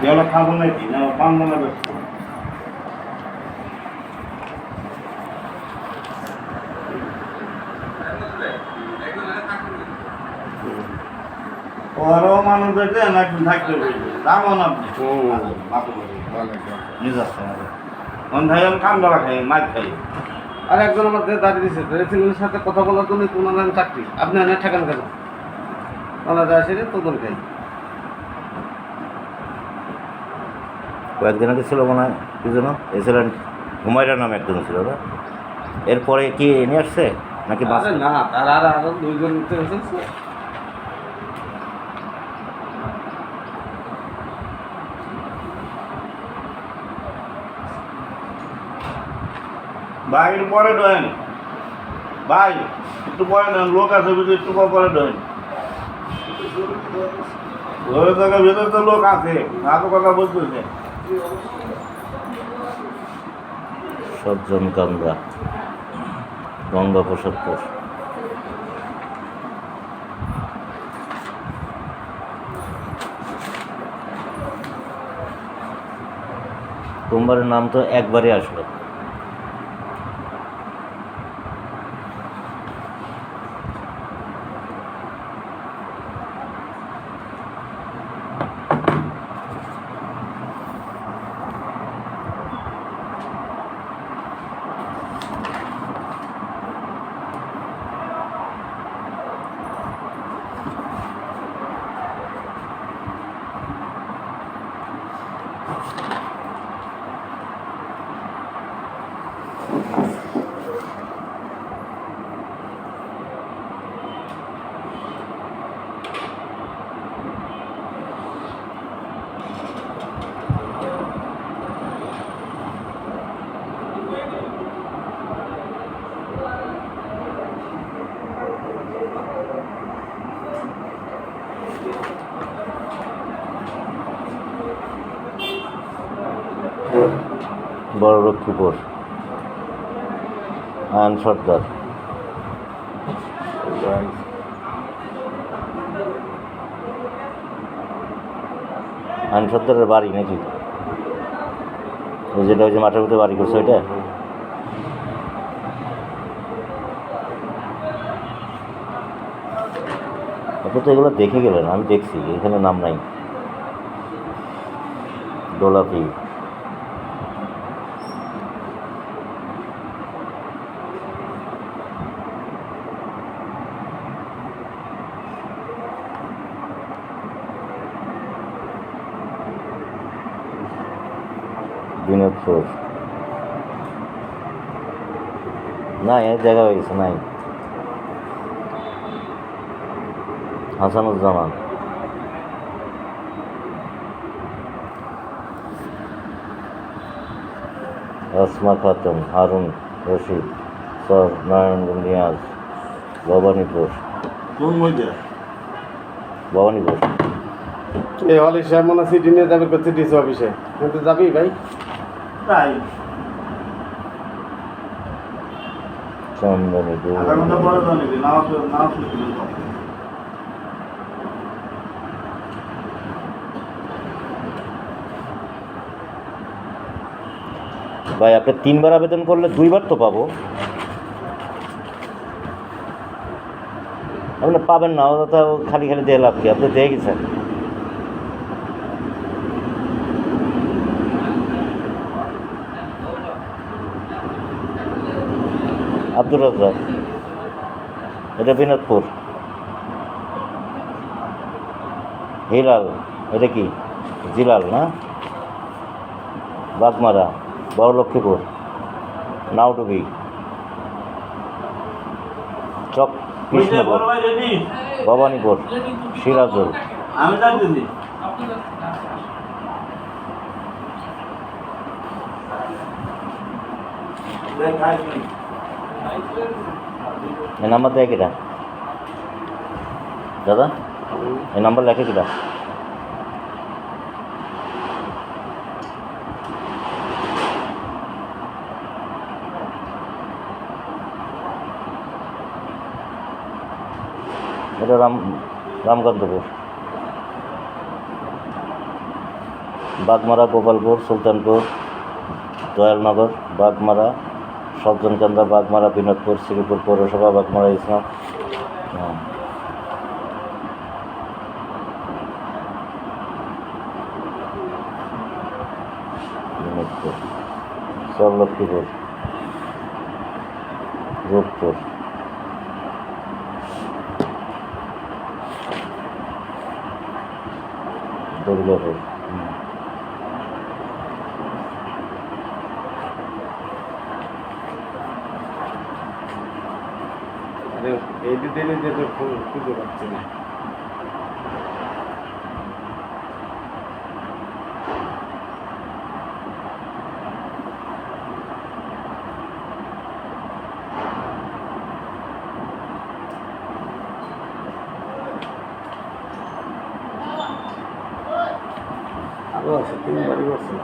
এগুলো খাবো নাকি না পান দানা বেশি ওরও মানুষ দেখে না একটু থাকতে বলবে যাবো না আপনি নিজে আসতে হবে ভাই আমি কামড়া খাই মাছ খাই আর একজন আমাদের দাঁড়িয়ে দিয়েছে রেসিডেন্টের সাথে কথা বলার জন্য ওনার চাকরি আপনি অনেক ঠেকান কেন ওনারা আসে তদন খাই কয়েকদিন আগে ছিল মনে হয় কি যেন এছিলেন হুমায়রা নামে একজন ছিল না এরপরে কি নিয়ে আসছে নাকি আরে না তার আর আরো দুইজন এসেছে ভাই একটু পরে ঢোয়েন ভাই একটু পরে ঢোয়েন লোক আছে বুঝি একটু পরে ঢোয়েন ঘরে থাকার ভেতরে তো লোক আছে না তো কথা বলতেছে সজ্জন কামরা গঙ্গাপ্রসাদপুর সোমবারের নাম তো একবারই আসলো বড় লক্ষ্মীপুর আইন সর্দার আইন সর্দারের বাড়ি নাকি ওই যেটা ওই যে মাঠের ভিতরে বাড়ি করছে ওইটা আপনি তো এগুলো দেখে গেলেন আমি দেখছি এখানে নাম নাই ডোলাপি দিনাজপুর না এর জায়গা হয়ে গেছে নাই হাসানুজ্জামান আসমা খাতুন হারুন রশিদ সর নারায়ণগঞ্জ নিয়াজ ভবানীপুর ভবানীপুর এই হলে সাহেব মনে সিটি নিয়ে যাবে সিটি অফিসে কিন্তু যাবি ভাই তাই চন্দনীপুর আধা ঘন্টা পরে তো নাকি নাও ভাই আপনি 3 বার আবেদন করলে 2 বার তো পাবো আপনি পাবেন না ওটা তো খালি খালি দিয়ে লাভ কি আপনি দিয়ে গেছেন আব্দুর রাজ্জাক এটা বিনোদপুর হিলাল এটা কি জিলাল না বাগমারা বড় লক্ষ্মীপুর নাওডুবি চক কৃষ্ণপুর ভবানীপুর সিরাজুল আমি যাচ্ছি এই নাম্বার দেয় কিটা দাদা এই নাম্বার লেখে কিটা এটা রামকান্তপুর বাগমারা, গোপালপুর, সুলতানপুর, দয়ালনগর, বাগমারা, সজ্জনকান্দা, বাগমারা, বিনোদপুর, শ্রীপুর পৌরসভা, বাগমারা ইসলাম, বিনোদপুর, চরলক্ষ্মীপুর, রূপপুর, দুর্গাপুর, এই দিতে তো খুঁজে পাচ্ছি না। আরো আছে, 3 বাড়ি আছে।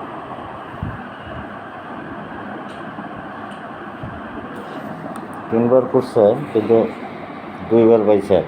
তিনবার করছে কিন্তু 2বার পাইছে।